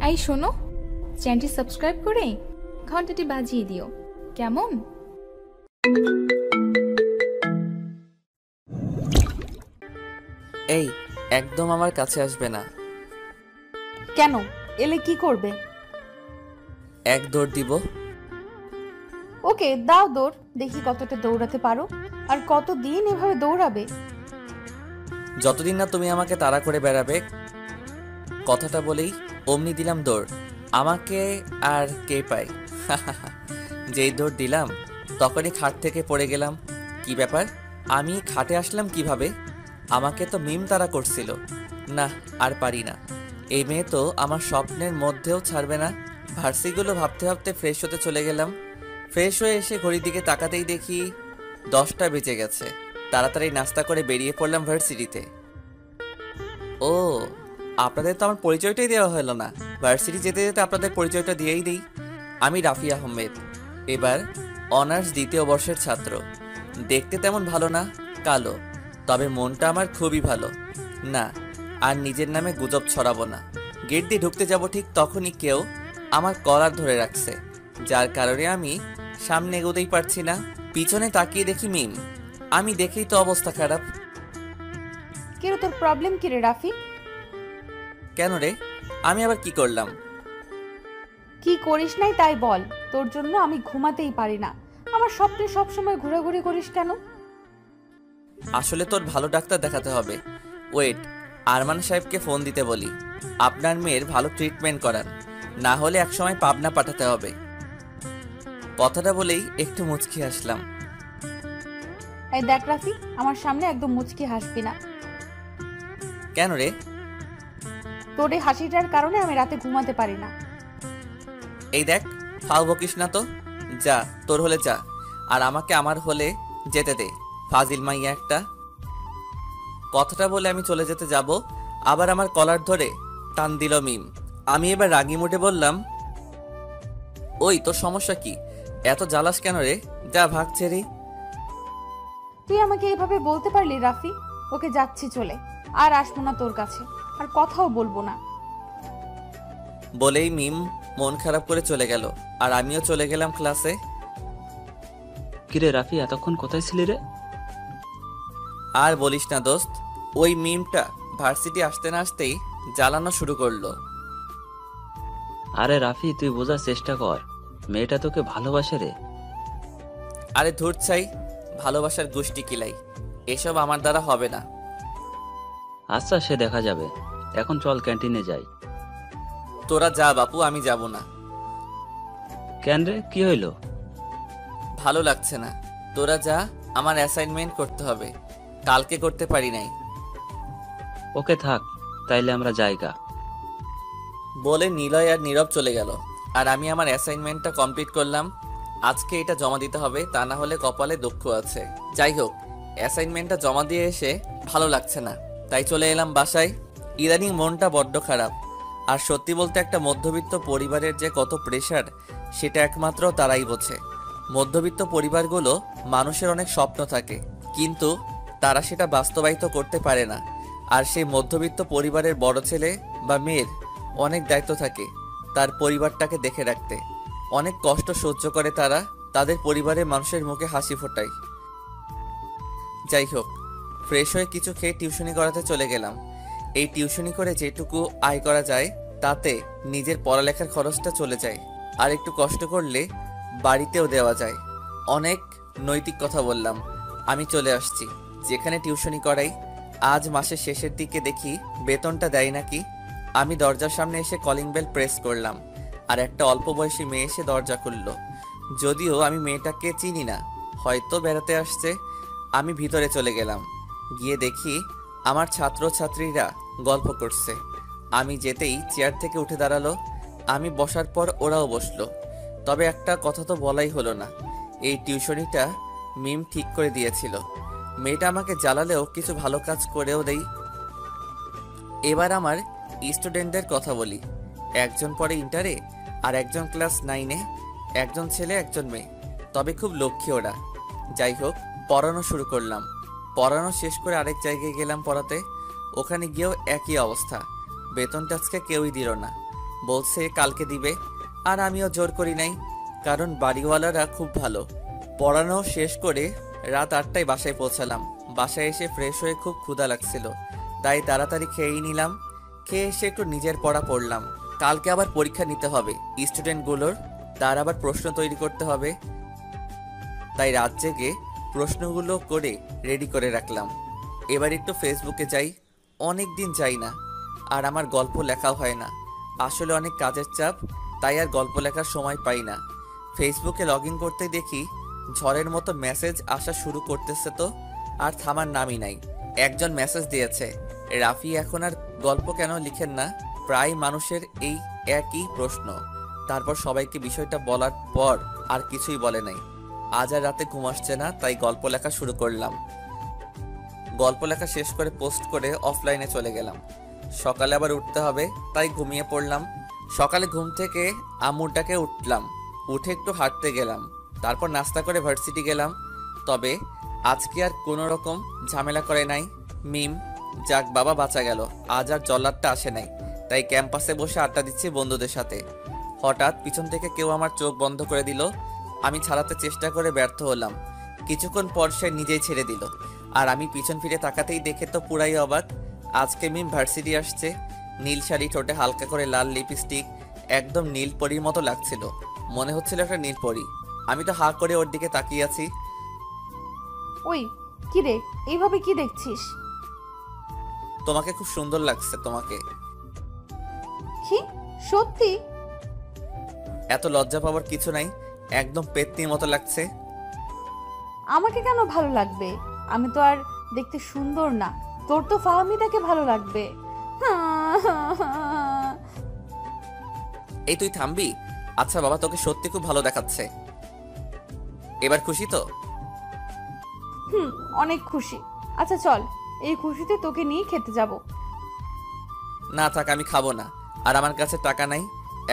এই শোনো, চ্যানেলটি সাবস্ক্রাইব করে ঘন্টাটি বাজিয়ে দিও, কেমন? এই একদম আমার কাছে আসবে না। কেন? এলে কি করবে? এক দৌড় দিব। ওকে, দাও দৌড়, দেখি কতটা দৌড়াতে পারো। আর কতদিন এভাবে দৌড়াবে? যতদিন না তুমি আমাকে তাড়া করে বেড়াবে। কথাটা বলেই অমনি দিলাম দৌড়। আমাকে আর কে পায়? যেই দৌড় দিলাম তখনই খাট থেকে পড়ে গেলাম। কি ব্যাপার, আমি খাটে আসলাম কিভাবে? আমাকে তো মিম তাড়া করছিল। না, আর পারি না। এই মেয়ে তো আমার স্বপ্নের মধ্যেও ছাড়বে না। ভার্সিগুলো ভাবতে ভাবতে ফ্রেশ হতে চলে গেলাম। ফ্রেশ হয়ে এসে ঘড়ির দিকে তাকাতেই দেখি 10টা বেজে গেছে। তাড়াতাড়ি নাস্তা করে বেরিয়ে পড়লাম ভার্সিটিতে। ও, আপনাদের তো আমার পরিচয়টাই দেওয়া হলো না। ভার্সিটি যেতে যেতে আপনাদের পরিচয়টা দিয়েই দিই। আমি রাফি আহমেদ, এবার অনার্স 2য় বর্ষের ছাত্র। দেখতে তেমন ভালো না, কালো, তবে মনটা আমার খুবই ভালো। না, আর নিজের নামে গুজব ছড়াবো না। গেট দিয়ে ঢুকতে যাব ঠিক তখনই কেউ আমার কলার ধরে রাখছে, যার কারণে আমি সামনে এগোতেই পারছি না। পিছনে তাকিয়ে দেখি মিম। আমি দেখেই তো অবস্থা খারাপ। কেন, তোর প্রবলেম কি রে রাফি? কেন রে, আমি আবার কি করলাম? কি করিস নাই তাই বল। তোর জন্য আমি ঘুমাতেই পারি না। আমার স্বপ্নে সবসময় ঘোরাঘুরি করিস কেন? আসলে তোর ভালো ডাক্তার দেখাতে হবে। ওয়েট, আরমান সাহেবকে ফোন দিতে বলি, আপনার মেয়ের ভালো ট্রিটমেন্ট করান, না হলে একসময় পাবনা পাঠাতে হবে। কথাটা বলেই একটু মুচকি হাসলাম। এই দেখ রাফি, আমার সামনে একদম মুচকি হাসবি না। কেন রে? তোর এই হাসিটার কারণে আমি রাতে ঘুমাতে পারি না। এই দেখ, ফাও বকিস না তো। যা, তোর হলে যা, আর আমাকে আমার হলে যেতে দে, ফাজিল মাইয়া একটা। কথাটা বলে আমি চলে যেতে যাব, আবার আমার কলার ধরে টান দিল মিম। আমি এবার রাগি মুডে বললাম, ওই তোর সমস্যা কি? এত জ্বালাস কেন রে? যা ভাগ ছেড়ে। তুই আমাকে এভাবে বলতে পারলি রাফি? ওকে, যাচ্ছি চলে, আর আসবো না তোর কাছে, আর কথাও বলবো না। বলেই মিম মন খারাপ করে চলে গেল, আর আমিও চলে গেলাম ক্লাসে। কিরে রাফি, এতক্ষণ কোথায় ছিলি রে? আর বলিস না দোস্ত, ওই মিমটা ভার্সিটি আসতে না আসতেই জ্বালানো শুরু করলো। আরে রাফি, তুই বোঝার চেষ্টা কর, মেয়েটা তোকে ভালোবাসে রে। আরে ধুর ছাই, ভালোবাসার গোষ্ঠী কিলাই, এসব আমার দ্বারা হবে না। আচ্ছা, সে দেখা যাবে। এখন চল ক্যান্টিনে যাই। তোরা যা বাপু, আমি যাব না। কেন রে, কি হইলো? ভালো লাগছে না। তোরা যা, আমার অ্যাসাইনমেন্ট করতে হবে, কালকে করতে পারি নাই। ওকে থাক, তাইলে আমরা যাইগা। বলে নিলয় আর নীরব চলে গেল, আর আমি আমার অ্যাসাইনমেন্টটা কমপ্লিট করলাম। আজকে এটা জমা দিতে হবে, তা না হলে কপালে দুঃখ আছে। যাই হোক, অ্যাসাইনমেন্টটা জমা দিয়ে এসে ভালো লাগছে না, তাই চলে এলাম বাসায়। ইদানিং মনটা বড্ড খারাপ। আর সত্যি বলতে একটা মধ্যবিত্ত পরিবারের যে কত প্রেশার, সেটা একমাত্র তারাই বোঝে। মধ্যবিত্ত পরিবারগুলো মানুষের অনেক স্বপ্ন থাকে, কিন্তু তারা সেটা বাস্তবায়িত করতে পারে না। আর সেই মধ্যবিত্ত পরিবারের বড় ছেলে বা মেয়ের অনেক দায়িত্ব থাকে তার পরিবারটাকে দেখে রাখতে। অনেক কষ্ট সহ্য করে তারা তাদের পরিবারের মানুষের মুখে হাসি ফোটায়। যাই হোক, ফ্রেশ হয়ে কিছু খেয়ে টিউশনি করাতে চলে গেলাম। এই টিউশনি করে যেটুকু আয় করা যায় তাতে নিজের পড়ালেখার খরচটা চলে যায়, আর একটু কষ্ট করলে বাড়িতেও দেওয়া যায়। অনেক নৈতিক কথা বললাম, আমি চলে আসছি যেখানে টিউশনি করাই। আজ মাসের শেষের দিকে দেখি বেতনটা দেয় নাকি। আমি দরজার সামনে এসে কলিং বেল প্রেস করলাম, আর একটা অল্প বয়সী মেয়ে এসে দরজা খুলল। যদিও আমি মেয়েটাকে চিনি না, হয়তো বেড়াতে আসছে। আমি ভিতরে চলে গেলাম, গিয়ে দেখি আমার ছাত্রছাত্রীরা গল্প করছে। আমি যেতেই চেয়ার থেকে উঠে দাঁড়ালো। আমি বসার পর ওরাও বসলো। তবে একটা কথা তো বলাই হলো না, এই টিউশনিটা মিম ঠিক করে দিয়েছিল। মেয়েটা আমাকে জ্বালালেও কিছু ভালো কাজ করেও দেই। এবার আমার স্টুডেন্টদের কথা বলি। একজন পড়ে ইন্টারে, আর একজন ক্লাস 9-এ। একজন ছেলে একজন মেয়ে, তবে খুব লক্ষ্মী ওরা। যাই হোক, পড়ানো শুরু করলাম। পড়ানো শেষ করে আরেক জায়গায় গেলাম পড়াতে। ওখানে গিয়েও একই অবস্থা, বেতনটা আজকে কেউই দিল না। বলছে কালকে দিবে। আর আমিও জোর করি নাই, কারণ বাড়িওয়ালারা খুব ভালো। পড়ানো শেষ করে রাত 8টায় বাসায় পৌঁছালাম। বাসায় এসে ফ্রেশ হয়ে খুব ক্ষুধা লাগছিল, তাই তাড়াতাড়ি খেয়েই নিলাম। খেয়ে এসে একটু নিজের পড়া পড়লাম। কালকে আবার পরীক্ষা নিতে হবে স্টুডেন্টগুলোর, তার আবার প্রশ্ন তৈরি করতে হবে। তাই রাত জেগে প্রশ্নগুলো করে রেডি করে রাখলাম। এবার একটু ফেসবুকে যাই, অনেক দিন যাই না। আর আমার গল্প লেখাও হয় না, আসলে অনেক কাজের চাপ, তাই আর গল্প লেখার সময় পাই না। ফেসবুকে লগ ইন করতে দেখি ঝড়ের মতো মেসেজ আসা শুরু করতেছে, তো আর থামার নামই নাই। একজন মেসেজ দিয়েছে, রাফি এখন আর গল্প কেন লিখেন না? প্রায় মানুষের এই একই প্রশ্ন। তারপর সবাইকে বিষয়টা বলার পর আর কিছুই বলে নাই। আজ আর রাতে ঘুম আসছে না, তাই গল্প লেখা শুরু করলাম। গল্প লেখা শেষ করে পোস্ট করে অফলাইনে চলে গেলাম। সকালে আবার উঠতে হবে, তাই ঘুমিয়ে পড়লাম। সকালে ঘুম থেকে আম্মুর ডাকে উঠলাম, উঠে একটু হাঁটতে গেলাম। তারপর নাস্তা করে ভার্সিটি গেলাম। তবে আজকে আর কোনো রকম ঝামেলা করে নাই মিম। যাক বাবা, বাঁচা গেল। আজ আর জল্লাদটা আসে নাই, তাই ক্যাম্পাসে বসে আড্ডা দিচ্ছি বন্ধুদের সাথে। হঠাৎ পিছন থেকে কেউ আমার চোখ বন্ধ করে দিল। আমি ছাড়াতে চেষ্টা করে ব্যর্থ হলাম। কিছুক্ষণ পর সে নিজেই ছেড়ে দিল, আর আমি পিছন ফিরে তাকাতেই দেখে তো পুরাই অবাক। আজকে মিম ভার্সিটি আসছে। নীল শাড়ি, ঠোঁটে হালকা করে লাল লিপস্টিক, একদম নীল পরীর মতো লাগছিল। মনে হচ্ছিল একটা নীল পরী। আমি তো হা করে ওর দিকে তাকিয়ে আছি। ওই কি রে, এইভাবে কি দেখছিস? তোমাকে খুব সুন্দর লাগছে। তোমাকে কি সত্যি? এত লজ্জা পাওয়ার কিছু নাই, একদম পেত্নির মতো লাগছে। আমাকে কেন ভালো লাগবে? আমি তো আর দেখতে সুন্দর না, তোর তো ফাহমিদাকে ভালো লাগবে। এই তুই থামবি? আচ্ছা বাবা, তোকে সত্যি খুব ভালো দেখাচ্ছে। এবার খুশি তো? অনেক খুশি। আচ্ছা চল, এই খুশিতে তোকে নিয়ে খেতে যাব। না থাক, আমি খাবো না। আর আমার কাছে টাকা নাই,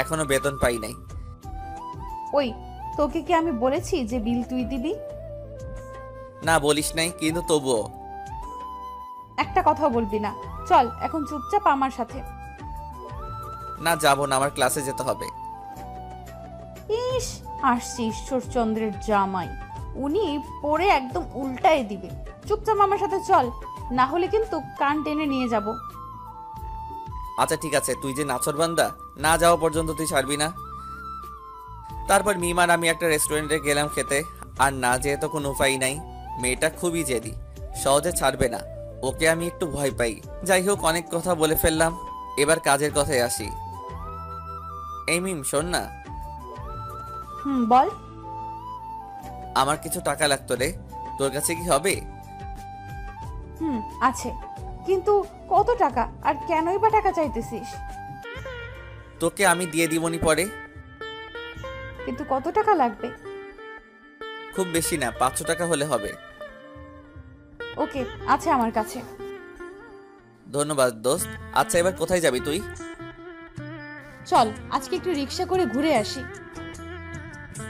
এখনো বেতন পাই নাই। ওই, তোকে কি আমি বলেছি যে বিল তুই দিবি? না বলিস নাই, কিন্তু তবুও। একটা কথাও বলবি না। চল এখন চুপচাপ আমার সাথে। না যাবো না, আমার ক্লাসে যেতে হবে। ইস, আসছে ঈশ্বরচন্দ্রের জামাই, উনি পড়ে একদম উল্টায় দিবে। চুপচাপ আমার সাথে চল, না হলে কিন্তু কান টেনে নিয়ে যাব। আচ্ছা ঠিক আছে, তুই যে নাছরবান্দা, না যাওয়া পর্যন্ত তুই ছাড়বি না। তারপর মিম আর আমি একটা রেস্টুরেন্টে গেলাম খেতে। আর না যেয়ে তো কোনো উপায় নাই, মেয়েটা খুবই জেদি, সহজে ছাড়বে না। ওকে আমি একটু ভয় পাই। যাই হোক, অনেক কথা বলে ফেললাম, এবার কাজের কথায় আসি। এই মিম শোন না, বল। আমার কিছু টাকা লাগতো রে, তোর কাছে কি হবে? আছে, কিন্তু কত টাকা আর কেনই বা টাকা চাইতেছিস? তোকে আমি দিয়ে দিবনি পরে। কিন্তু কত টাকা লাগবে? খুব বেশি না, 500 টাকা হলে হবে। ওকে, আছে আমার কাছে। ধন্যবাদ দোস্ত। আচ্ছা এবার কোথায় যাবি তুই? চল আজকে একটু রিক্সা করে ঘুরে আসি।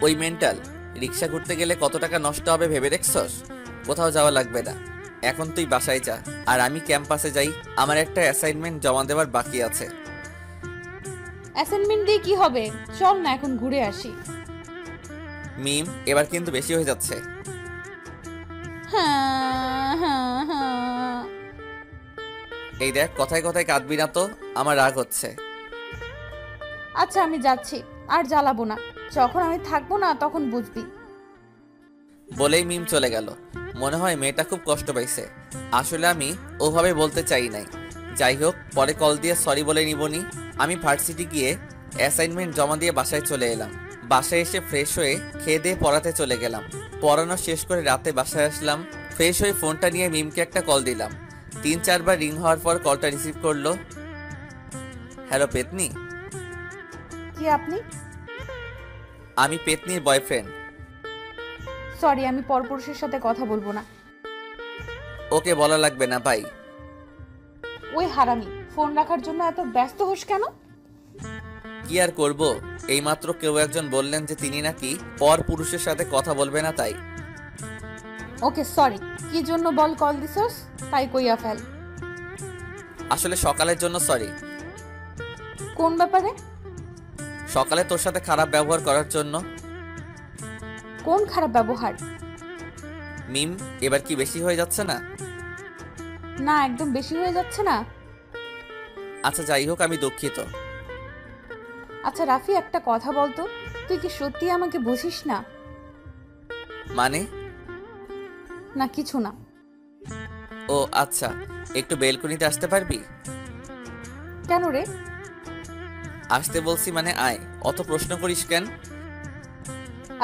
ওই মেন্টাল, রিক্সা ঘুরতে গেলে কত টাকা নষ্ট হবে ভেবে দেখছস? কোথাও যাওয়া লাগবে না, এখন তুই বাসায় যা, আর আমি ক্যাম্পাসে যাই। আমার একটা অ্যাসাইনমেন্ট জমা দেওয়ার বাকি আছে। অ্যাসাইনমেন্ট দিয়ে কি হবে? চল না এখন ঘুরে আসি। মিম, এবার কিন্তু বেশি হয়ে যাচ্ছে। এই দেখ, কথায় কথায় কাঁদবি না তো, আমার রাগ হচ্ছে। আচ্ছা আমি যাচ্ছি, আর জ্বালাবো না। যখন আমি থাকবো না তখন বুঝবি। বলেই মিম চলে গেল। মনে হয় মেয়েটা খুব কষ্ট পাইছে। আসলে আমি ওভাবে বলতে চাই নাই। যাই হোক, পরে কল দিয়ে সরি বলে নিবনি। আমি ভার্সিটি গিয়ে অ্যাসাইনমেন্ট জমা দিয়ে বাসায় চলে এলাম। বাসায় এসে ফ্রেশ হয়ে খেয়ে দিয়ে পড়াতে চলে গেলাম। পড়ানো শেষ করে রাতে বাসায় আসলাম। ফ্রেশ হয়ে ফোনটা নিয়ে মিমকে একটা কল দিলাম। 3-4 বার রিং হওয়ার পর কলটা রিসিভ করলো। হ্যালো পেতনি। কি আপনি? আমি পেতনির বয়ফ্রেন্ড। সরি, আমি পরপুরুষের সাথে কথা বলবো না। ওকে বলা লাগবে না ভাই। ওই হারামি, ফোন রাখার জন্য এত ব্যস্ত হোস কেন? কি আর করব, এইমাত্র কেউ একজন বললেন যে তিনি নাকি পর পুরুষের সাথে কথা বলবে না, তাই। ওকে সরি, কি জন্য বল কল দিছস? তাই কইয়া ফেল। আসলে সকালের জন্য সরি। কোন ব্যাপারে? সকালে তোর সাথে খারাপ ব্যবহার করার জন্য। কোন খারাপ ব্যবহার? মিম, এবার কি বেশি হয়ে যাচ্ছে না? না, একদম বেশি হয়ে যাচ্ছে না। আচ্ছা যাই হোক, আমি দুঃখিত। আচ্ছা রাফি, একটা কথা বলতো, তুই কি সত্যি আমাকে বুঝিস না? মানে? না কিছু না। ও আচ্ছা, একটু বেলকনিতে আসতে পারবি? কেন রে? আসতে বলছি মানে আয়, অত প্রশ্ন করিস কেন?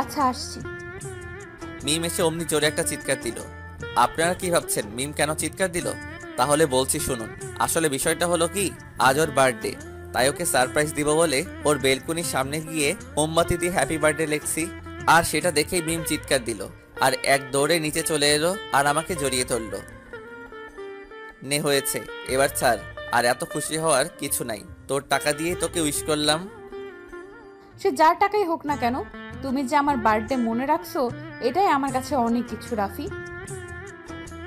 আচ্ছা আসছি। মিম এসে অমনি জোরে একটা চিৎকার দিল। আপনারা কি ভাবছেন মিম কেন চিৎকার দিল? তাহলে বলছি শুনুন। আসলে বিষয়টা হলো কি, আজ ওর বার্থডে, তাই ওকে সারপ্রাইজ দিব বলে ওর বেলকনির সামনে গিয়ে মোমবাতি দিয়ে হ্যাপি বার্থডে লেখছি। আর সেটা দেখেই মিম চিৎকার দিল আর এক দৌড়ে নিচে চলে এলো আর আমাকে জড়িয়ে ধরল। নে হয়েছে, এবার ছাড়। আর এত খুশি হওয়ার কিছু নাই, তোর টাকা দিয়েই তোকে উইশ করলাম। সে যার টাকাই হোক না কেন, তুমি যে আমার বার্থডে মনে রাখছো, এটাই আমার কাছে অনেক কিছু রাফি।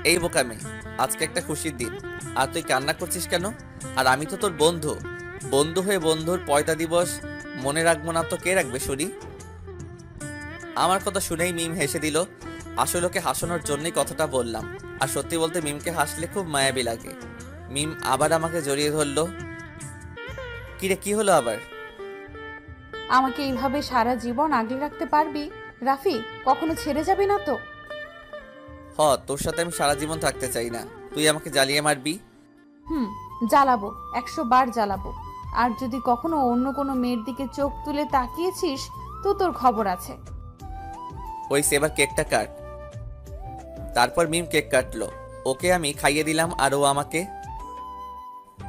এই বোকামে, আজকে একটা খুশির দিন আর তুই কান্না করছিস কেন? আর আমি তো তোর বন্ধু, বন্ধু হয়ে বন্ধুর পয়তা দিবস মনে রাখবো না তো কে রাখবে শুনি? আমার কথা শুনেই মিম হেসে দিল। আসলে ওকে হাসানোর জন্যই কথাটা বললাম। আর সত্যি বলতে মিমকে হাসলে খুব মায়াবী লাগে। মিম আবার আমাকে জড়িয়ে ধরলো। কিরে, কি হলো আবার? আমাকে এইভাবে সারা জীবন আগলে রাখতে পারবি রাফি? কখনো ছেড়ে যাবি না তো? তোর সাথে আমি সারা জীবন থাকতে চাই না। তুই আমাকে জ্বালিয়ে মারবি? জ্বালাবো, 100 বার জ্বালাবো। আর যদি কখনো অন্য কোনো মেয়ের দিকে চোখ তুলে তাকিয়েছিস তো তোর খবর আছে। ওই এবার কেকটা কাট। তারপর মিম কেক কাটলো, ওকে আমি খাইয়ে দিলাম আর ও আমাকে।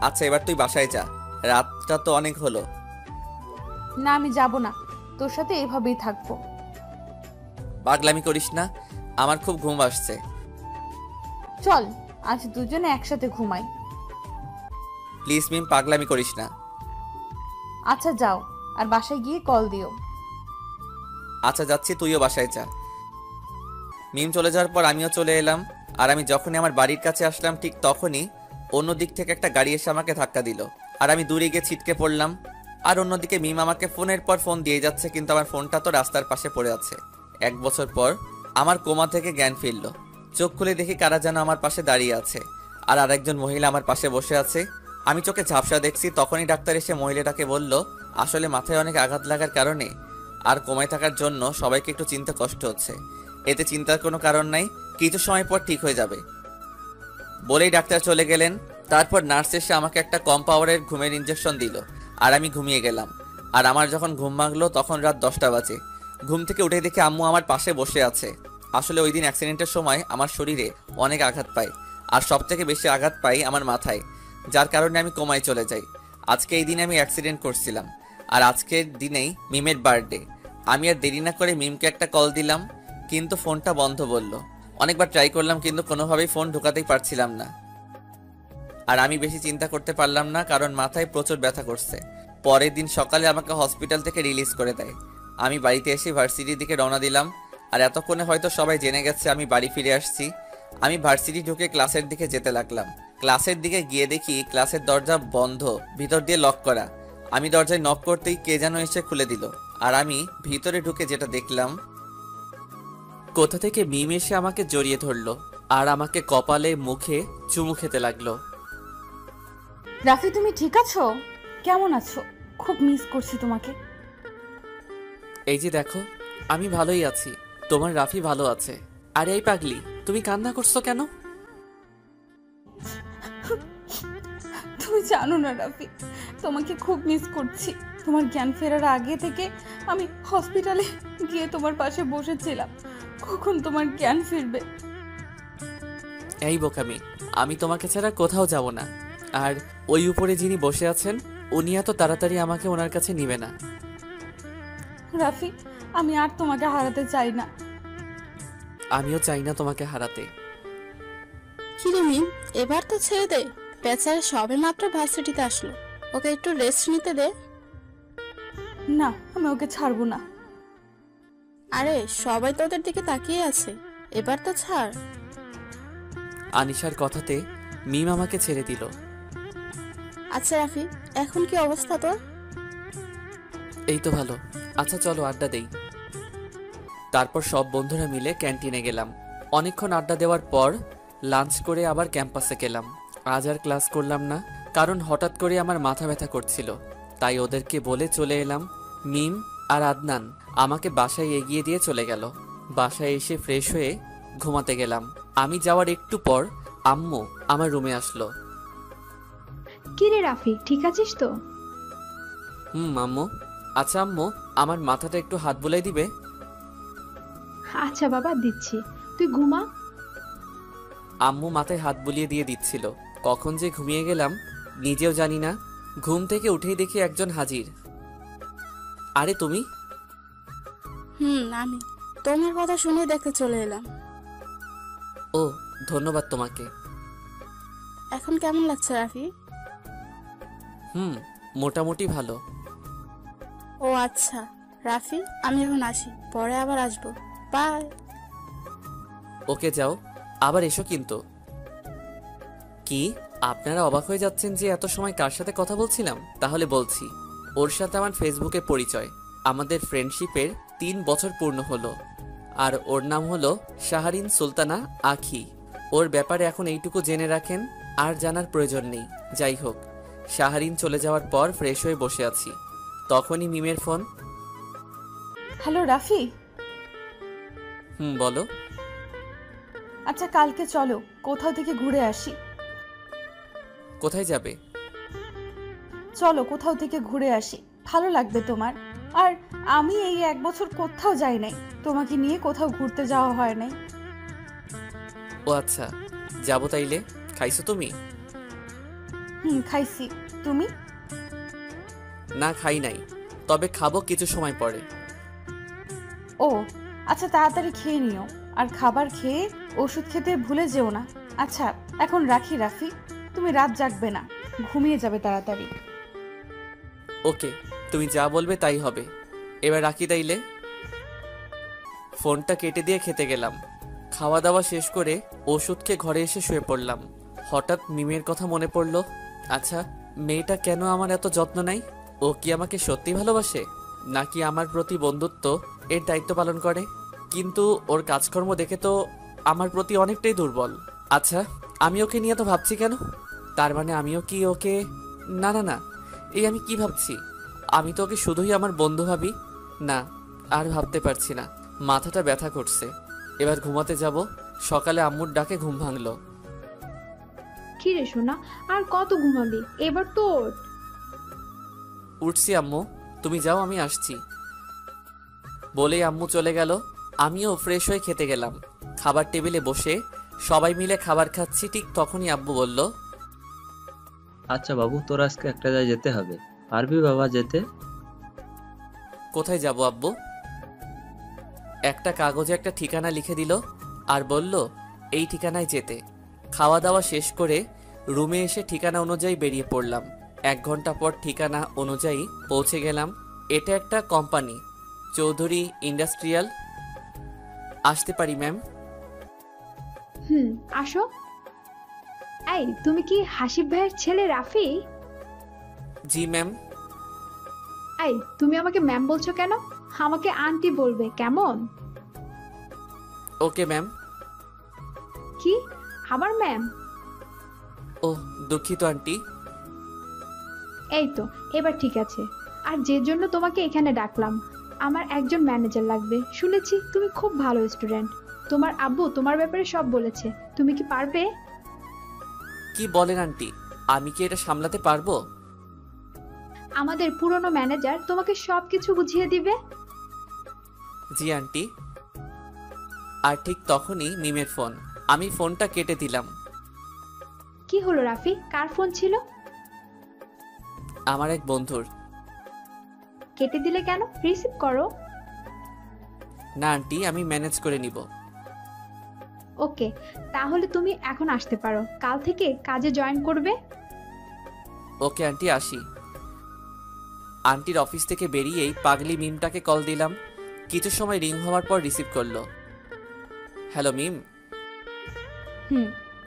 আচ্ছা এবার তুই বাসায় যা, রাতটা তো অনেক হলো। না আমি যাব না, তোর সাথে এভাবেই থাকবো। পাগলামি করিস না, আমার খুব ঘুম আসছে। চল আজ দুজনে একসাথে ঘুমাই। প্লিজ মিম, পাগলামি করিস না। আচ্ছা যাও, আর বাসায় গিয়ে কল দিও। আচ্ছা যাচ্ছি, তুইও বাসায় যা। মিম চলে যাওয়ার পর আমিও চলে এলাম। আর আমি যখনই আমার বাড়ির কাছে আসলাম ঠিক তখনই অন্য দিক থেকে একটা গাড়ি এসে আমাকে ধাক্কা দিল আর আমি দূরে গিয়ে ছিটকে পড়লাম। আর অন্যদিকে মিম আমাকে ফোনের পর ফোন দিয়ে যাচ্ছে, কিন্তু আমার ফোনটা তো রাস্তার পাশে পড়ে আছে। 1 বছর পর আমার কোমা থেকে জ্ঞান ফিরল। চোখ খুলে দেখি কারা যেন আমার পাশে দাঁড়িয়ে আছে আর আরেকজন মহিলা আমার পাশে বসে আছে। আমি চোখে ঝাপসা দেখছি, তখনই ডাক্তার এসে মহিলাটাকে বলল আসলে মাথায় অনেক আঘাত লাগার কারণে আর কোমায় থাকার জন্য সবাইকে একটু চিন্তা কষ্ট হচ্ছে। এতে চিন্তার কোনো কারণ নাই, কিছু সময় পর ঠিক হয়ে যাবে বলেই ডাক্তার চলে গেলেন। তারপর নার্স এসে আমাকে একটা কম পাওয়ারের ঘুমের ইঞ্জেকশন দিল আর আমি ঘুমিয়ে গেলাম। আর আমার যখন ঘুম ভাঙলো তখন রাত 10টা বাজে। ঘুম থেকে উঠে দেখি আম্মু আমার পাশে বসে আছে। আসলে ওই দিন অ্যাক্সিডেন্টের সময় আমার শরীরে অনেক আঘাত পাই আর সবথেকে বেশি আঘাত পাই আমার মাথায়, যার কারণে আমি কোমায় চলে যাই। আজকে এই দিনে আমি অ্যাক্সিডেন্ট করছিলাম আর আজকের দিনেই মিমের বার্থডে। আমি আর দেরি না করে মিমকে একটা কল দিলাম, কিন্তু ফোনটা বন্ধ বলল। অনেকবার ট্রাই করলাম কিন্তু কোনোভাবেই ফোন ঢোকাতেই পারছিলাম না। আর আমি বেশি চিন্তা করতে পারলাম না, কারণ মাথায় প্রচুর ব্যথা করছে। পরের দিন সকালে আমাকে হসপিটাল থেকে রিলিজ করে দেয়। আমি বাড়িতে এসে ভার্সিটির দিকে রওনা দিলাম। আর এতক্ষণে হয়তো সবাই জেনে গেছে আমি বাড়ি ফিরে আসছি। আমি ভার্সিটি ঢুকে ক্লাসের দিকে যেতে লাগলাম। ক্লাসের দিকে গিয়ে দেখি ক্লাসের দরজা বন্ধ, ভিতর দিয়ে লক করা। আমি দরজায় নক করতেই কে যেন এসে খুলে দিল। আর আমি ভিতরে ঢুকে যেটা দেখলাম, কোথা থেকে মিম এসে আমাকে জড়িয়ে ধরলো আর আমাকে কপালে মুখে চুমু খেতে লাগলো। রাফি তুমি ঠিক আছো? কেমন আছো? খুব মিস করছি তোমাকে। এই যে দেখো, আমি ভালোই আছি, তোমার রাফি ভালো আছে। আর এই পাগলি, তুমি কান্না করছো কেন? তুমি জানো না রাফি, তোমাকে খুব মিস করছি। তোমার জ্ঞান ফেরার আগে থেকে আমি হসপিটালে গিয়ে তোমার পাশে বসেছিলাম, কখন তোমার জ্ঞান ফিরবে। এই বোকামি, আমি তোমাকে ছাড়া কোথাও যাব না। আর ওই উপরে যিনি বসে আছেন উনি এত তাড়াতাড়ি আমাকে ওনার কাছে নিবে না। রাফি আমি আর তোমাকে হারাতে চাই না। আমিও চাই না তোমাকে হারাতে। কিরে মিম, এবার তো ছেড়ে দে। বেচারা সবে মাত্র ভার্সিটিতে আসলো, ওকে একটু রেস্ট নিতে দে। না, আমি ওকে ছাড়বো না। আরে সবাই তোদের দিকে তাকিয়ে আছে, এবার তো ছাড়। আনিশার কথাতে মিম আমাকে ছেড়ে দিল। আচ্ছা রাফি, এখন কি অবস্থা তোর? এই তো ভালো। আচ্ছা চলো আড্ডা দেই। তারপর সব বন্ধুরা মিলে ক্যান্টিনে গেলাম। অনেকক্ষণ আড্ডা দেওয়ার পর লাঞ্চ করে আবার ক্যাম্পাসে গেলাম। আজ আর ক্লাস করলাম না, কারণ হঠাৎ করে আমার মাথা ব্যথা করছিল। তাই ওদেরকে বলে চলে এলাম। মিম আর আদনান আমাকে বাসায় এগিয়ে দিয়ে চলে গেল। বাসায় এসে ফ্রেশ হয়ে ঘুমাতে গেলাম। আমি যাওয়ার একটু পর আম্মু আমার রুমে আসলো। কি রে রাফি, ঠিক আছিস তো? আম্মু। আচ্ছা আম্মু, আমার মাথাটা একটু হাত বুলাই দিবে? আচ্ছা বাবা, দিচ্ছি, তুই ঘুমা। আম্মু মাথায় হাত বুলিয়ে দিয়ে দিচ্ছিল। কখন যে ঘুমিয়ে গেলাম নিজেও জানি না। ঘুম থেকে উঠেই দেখি একজন হাজির। আরে তুমি? আমি তোমার কথা শুনে দেখতে চলে এলাম। ও, ধন্যবাদ তোমাকে। এখন কেমন লাগছে রাফি? মোটামুটি ভালো। ও আচ্ছা রাফি, আমি এখন আসি, পরে আবার আসবো। বাই। ওকে যাও, আবার এসো কিন্তু। কি আপনারা অবাক হয়ে যাচ্ছেন যে এত সময় কার সাথে কথা বলছিলাম? তাহলে বলছি, ওর সাথে আমার ফেসবুকে পরিচয়। আমাদের ফ্রেন্ডশিপের 3 বছর পূর্ণ হলো। আর ওর নাম হলো শাহরিন সুলতানা আখি। ওর ব্যাপারে এখন এইটুকু জেনে রাখেন, আর জানার প্রয়োজন নেই। যাই হোক, শাহরিন চলে যাওয়ার পর ফ্রেশ হয়ে বসে আছি। তখনই মিমের ফোন। হ্যালো রাফি। বলো। আচ্ছা কালকে চলো কোথাও থেকে ঘুরে আসি। কোথায় যাবে? চলো কোথাও থেকে ঘুরে আসি, ভালো লাগবে তোমার। আর আমি এই 1 বছর কোথাও যাই নাই, তোমাকে নিয়ে কোথাও ঘুরতে যাওয়া হয় নাই। ও আচ্ছা, যাবো তাইলে। খাইছো তুমি? খাইছি। তুমি? না, খাই নাই, তবে খাবো কিছু সময় পরে। ও আচ্ছা, তাড়াতাড়ি খেয়ে নিও। আর খাবার খেয়ে ওষুধ খেতে ভুলে যেও না। আচ্ছা এখন রাখি রাফি, তুমি রাত জাগবে না, ঘুমিয়ে যাবে তাড়াতাড়ি। ওকে, তুমি যা বলবে তাই হবে। এবার রাখি তাইলে। ফোনটা কেটে দিয়ে খেতে গেলাম। খাওয়া দাওয়া শেষ করে ওষুধ খেয়ে ঘরে এসে শুয়ে পড়লাম। হঠাৎ মিমের কথা মনে পড়লো। আচ্ছা, মেয়েটা কেন আমার এত যত্ন নেয়? ও কি আমাকে সত্যি ভালোবাসে, নাকি আমার প্রতি বন্ধুত্ব এর দায়িত্ব পালন করে? কিন্তু ওর কাজকর্ম দেখে তো আমার প্রতি অনেকটাই দুর্বল। আচ্ছা, আমি ওকে নিয়ে তো ভাবছি কেন? তার মানে আমিও কি ওকে... না না না, এই আমি কি ভাবছি? আমি তো ওকে শুধুই আমার বন্ধু ভাবি। না, আর ভাবতে পারছি না, মাথাটা ব্যথা করছে। এবার ঘুমাতে যাব। সকালে আম্মুর ডাকে ঘুম ভাঙলো। কি রে সোনা, আর কত ঘুমাবি? এবার তো ওঠ। উঠছি আম্মু, তুমি যাও, আমি আসছি। বলেই আম্মু চলে গেল। আমিও ফ্রেশ হয়ে খেতে গেলাম। খাবার টেবিলে বসে সবাই মিলে খাবার খাচ্ছি, ঠিক তখনই আব্বু বলল, আচ্ছা বাবু, তোর আজকে একটা জায়গায় যেতে হবে, পারবি বাবা যেতে? কোথায় যাব আব্বু? একটা কাগজে একটা ঠিকানা লিখে দিল আর বলল এই ঠিকানায় যেতে। খাওয়া দাওয়া শেষ করে রুমে এসে ঠিকানা অনুযায়ী বেরিয়ে পড়লাম। 1 ঘন্টা পর ঠিকানা অনুযায়ী পৌঁছে গেলাম। এটা একটা কোম্পানি, চৌধুরী ইন্ডাস্ট্রিয়াল। আসতে পারি ম্যাম? আসো। এই, তুমি কি হাসিব ভাইয়ের ছেলে রাফি? জি ম্যাম। এই, তুমি আমাকে ম্যাম বলছো কেন? আমাকে আন্টি বলবে, কেমন? Okay ma'am. কি, আবার ম্যাম? ও দুঃখিত আন্টি। এই তো, এবার ঠিক আছে। আর যে জন্য তোমাকে এখানে ডাকলাম, আমার একজন ম্যানেজার লাগবে। শুনেছি তুমি খুব ভালো স্টুডেন্ট। তোমার আব্বু তোমার ব্যাপারে সব বলেছে, তুমি কি পারবে? কি বলেন আন্টি, আমি কি এটা সামলাতে পারবো? আমাদের পুরনো ম্যানেজার তোমাকে সবকিছু বুঝিয়ে দিবে। জি আন্টি। আর ঠিক তখনই মিমের ফোন। আমি ফোনটা কেটে দিলাম। কি হলো রাফি, কার ফোন ছিল? আমার এক বন্ধুর। কেটে দিলে কেন? রিসিভ করো। না আন্টি, আমি ম্যানেজ করে নিব। ওকে, তাহলে তুমি এখন আসতে পারো। কাল থেকে কাজে জয়েন করবে। ওকে আন্টি, আসি। আন্টির অফিস থেকে বেরিয়েই পাগলি মিমটাকে কল দিলাম। কিছু সময় রিং হওয়ার পর রিসিভ করলো। হ্যালো মিম।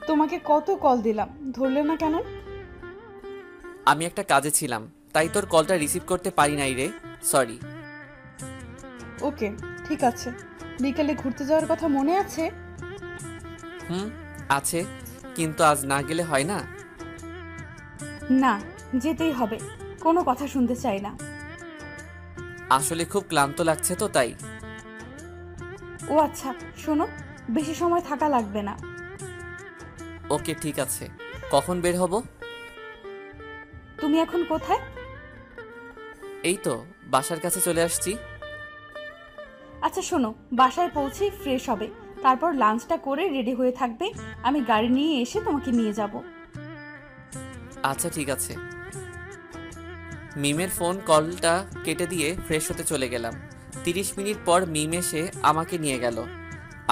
তোমাকে কত কল দিলাম, ধরলে না কেন? আমি একটা কাজে ছিলাম, তাই তোর কলটা রিসিভ করতে পারি নাই রে, সরি। ওকে, ঠিক আছে। বিকেলে ঘুরতে যাওয়ার কথা মনে আছে? আছে, কিন্তু আজ না গেলে হয় না? না, যেতেই হবে। কোনো কথা শুনতে চাই না। আসলে খুব ক্লান্ত লাগছে তো তাই। ও আচ্ছা, শোনো, বেশি সময় থাকা লাগবে না। ওকে ঠিক আছে, কখন বের হব? তুমি এখন কোথায়? এই তো বাসার কাছে চলে আসছি। আচ্ছা শোনো, বাসায় পৌঁছেই ফ্রেশ হবে, তারপর লাঞ্চটা করে রেডি হয়ে থাকবে। আমি গাড়ি নিয়ে এসে তোমাকে নিয়ে যাব। আচ্ছা ঠিক আছে। মিমের ফোন কলটা কেটে দিয়ে ফ্রেশ হতে চলে গেলাম। 30 মিনিট পর মিম এসে আমাকে নিয়ে গেল,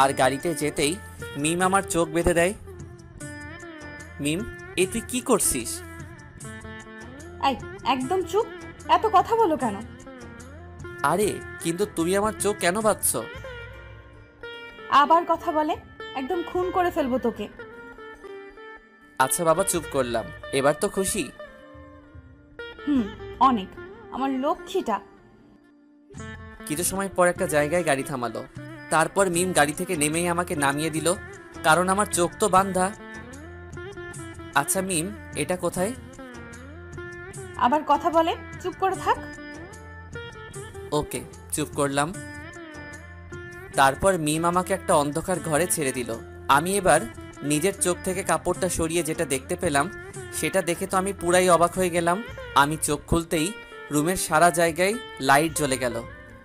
আর গাড়িতে যেতেই মিম আমার চোখ বেঁধে দেয়। মিম, এই তুই কি করছিস? এই, একদম চুপ। এত কথা বলো কেন? আরে কিন্তু তুমি আমার চোখ কেন বাঁধছ? আবার কথা বলে একদম খুন করে ফেলবো তোকে। আচ্ছা বাবা, চুপ করলাম। এবার তো খুশি? অনেক। আমার লক্ষ্মীটা। কিছু সময় পর একটা জায়গায় গাড়ি থামালো। তারপর মিম গাড়ি থেকে নেমেই আমাকে নামিয়ে দিল, কারণ আমার চোখ তো বাঁধা। আচ্ছা মিম, এটা কোথায়? আবার কথা বলে, চুপ করে থাক। ওকে, চুপ করলাম। তারপর মিম আমাকে একটা অন্ধকার ঘরে ছেড়ে দিল। আমি এবার নিজের চোখ থেকে কাপড়টা সরিয়ে যেটা দেখতে পেলাম, সেটা দেখে তো আমি পুরাই অবাক হয়ে গেলাম। আমি চোখ খুলতেই রুমের সারা জায়গায় লাইট জ্বলে গেল,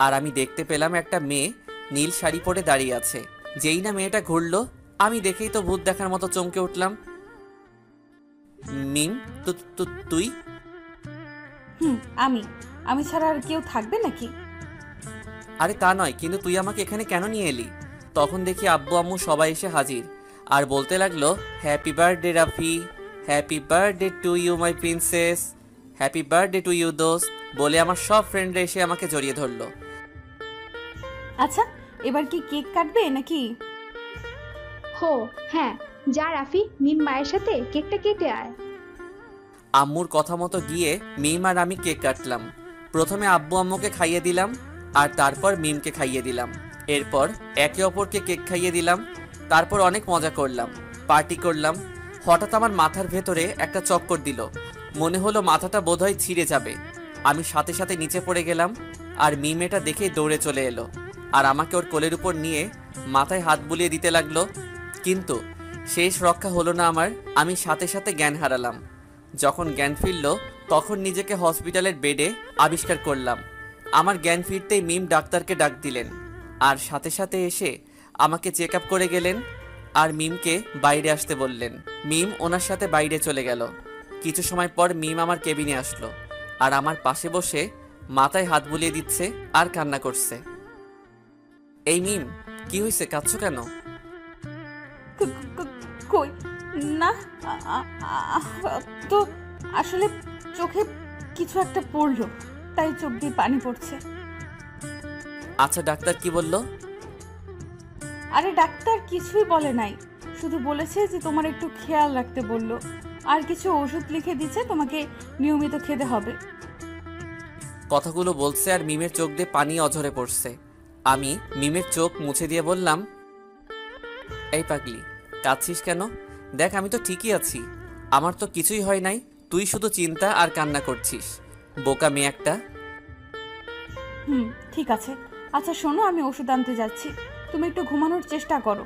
আর আমি দেখতে পেলাম একটা মেয়ে নীল শাড়ি পরে দাঁড়িয়ে আছে। যেই না মেয়েটা ঘুরলো, আমি দেখেই তো ভূত দেখার মতো চমকে উঠলাম। মিম, তুই? আমি ছাড়া আর কেউ থাকবে নাকি? আরে তা নয়, কিন্তু তুই আমাকে এখানে কেন নিয়ে এলি? তখন দেখি আব্বু আম্মু সবাই এসে হাজির, আর বলতে লাগলো, happy birthday Rafi, happy birthday to you my princess, happy birthday to you দোস্ত, বলে আমার সব ফ্রেন্ডরা এসে আমাকে জড়িয়ে ধরলো। আচ্ছা, এবার কি কেক কাটবে নাকি? হো হ্যাঁ, যা রাফি, মিম মায়ের সাথে কেকটা কেটে আয়। আম্মুর কথা মতো গিয়ে মিম আর আমি কেক কাটলাম। প্রথমে আব্বু আম্মুকে খাইয়ে দিলাম, আর তারপর মিমকে খাইয়ে দিলাম। এরপর একে অপরকে কেক খাইয়ে দিলাম। তারপর অনেক মজা করলাম, পার্টি করলাম। হঠাৎ আমার মাথার ভেতরে একটা চক্কর দিল, মনে হলো মাথাটা বোধহয় ছিঁড়ে যাবে। আমি সাথে সাথে নিচে পড়ে গেলাম, আর মিম এটা দেখে দৌড়ে চলে এলো, আর আমাকে ওর কোলের উপর নিয়ে মাথায় হাত বুলিয়ে দিতে লাগলো। কিন্তু শেষ রক্ষা হলো না আমার, আমি সাথে সাথে জ্ঞান হারালাম। যখন জ্ঞান ফিরল, তখন নিজেকে হসপিটালের বেডে আবিষ্কার করলাম। আমার জ্ঞান ফিরতেই মিম ডাক্তারকে ডাক দিলেন, আর সাথে সাথে এসে আমাকে চেক আপ করে গেলেন, আর মিমকে বাইরে আসতে বললেন। মিম ওনার সাথে বাইরে চলে গেল। কিছু সময় পর মিম আমার কেবিনে আসলো, আর আমার পাশে বসে মাথায় হাত বুলিয়ে দিচ্ছে আর কান্না করছে। এই মিম, কি হয়েছে, কাঁদছো কেন? কই না, তো আসলে চোখে কিছু একটা পড়লো, তাই চোখ দিয়ে পানি পড়ছে। আচ্ছা ডাক্তার কি বলল? আরে ডাক্তার কিছুই বলে নাই, শুধু বলেছে যে তোমার একটু খেয়াল রাখতে বললো, আর কিছু ওষুধ লিখে দিচ্ছে, তোমাকে নিয়মিত খেতে হবে। কথাগুলো বলছে আর মিমের চোখ দিয়ে পানি অঝরে পড়ছে। আমি মিমের চোখ মুছে দিয়ে বললাম, এই পাগলি, কাঁদছিস কেন? দেখ আমি তো ঠিকই আছি, আমার তো কিছুই হয় নাই, তুই শুধু চিন্তা আর কান্না করছিস, বোকা মেয়ে একটা। ঠিক আছে। আচ্ছা শোনো, আমি ওষুধ আনতে যাচ্ছি, তুমি একটু ঘুমানোর চেষ্টা করো।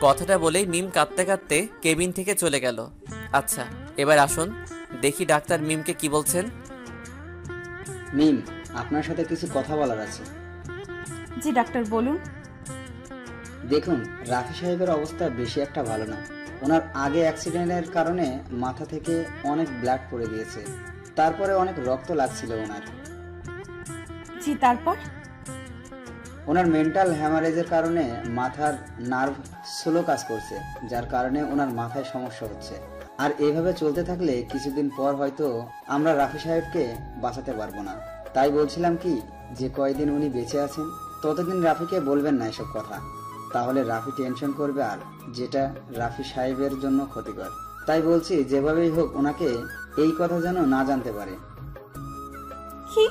কথাটা বলেই মিম কাঁদতে কাঁদতে কেবিন থেকে চলে গেল। আচ্ছা এবার আসুন দেখি ডাক্তার মিমকে কি বলছেন। মিম, আপনার সাথে কিছু কথা বলার আছে। জি ডাক্তার, বলুন। দেখুন, রাফি সাহেবের অবস্থা বেশি একটা ভালো না। ওনার আগে অ্যাক্সিডেন্টের কারণে মাথা থেকে অনেক ব্লাড পড়ে গিয়েছে, তারপরে অনেক রক্ত লাগছিল ওনার। জি, তারপর? ওনার মেন্টাল হ্যামারেজের কারণে মাথার নার্ভ স্লো কাজ করছে, যার কারণে ওনার মাথায় সমস্যা হচ্ছে। আর এভাবে চলতে থাকলে কিছুদিন পর হয়তো আমরা রাফি সাহেবকে বাঁচাতে পারবো না। তাই বলছিলাম কি, যে কয়দিন উনি বেঁচে আছেন ততদিন রাফিকে বলবেন না এসব কথা, তাহলে রাফি টেনশন করবে, আর যেটা রাফি সাহেবের জন্য ক্ষতিকর। তাই বলছি যেভাবেই হোক ওনাকে এই কথা যেন না জানতে পারে। কি?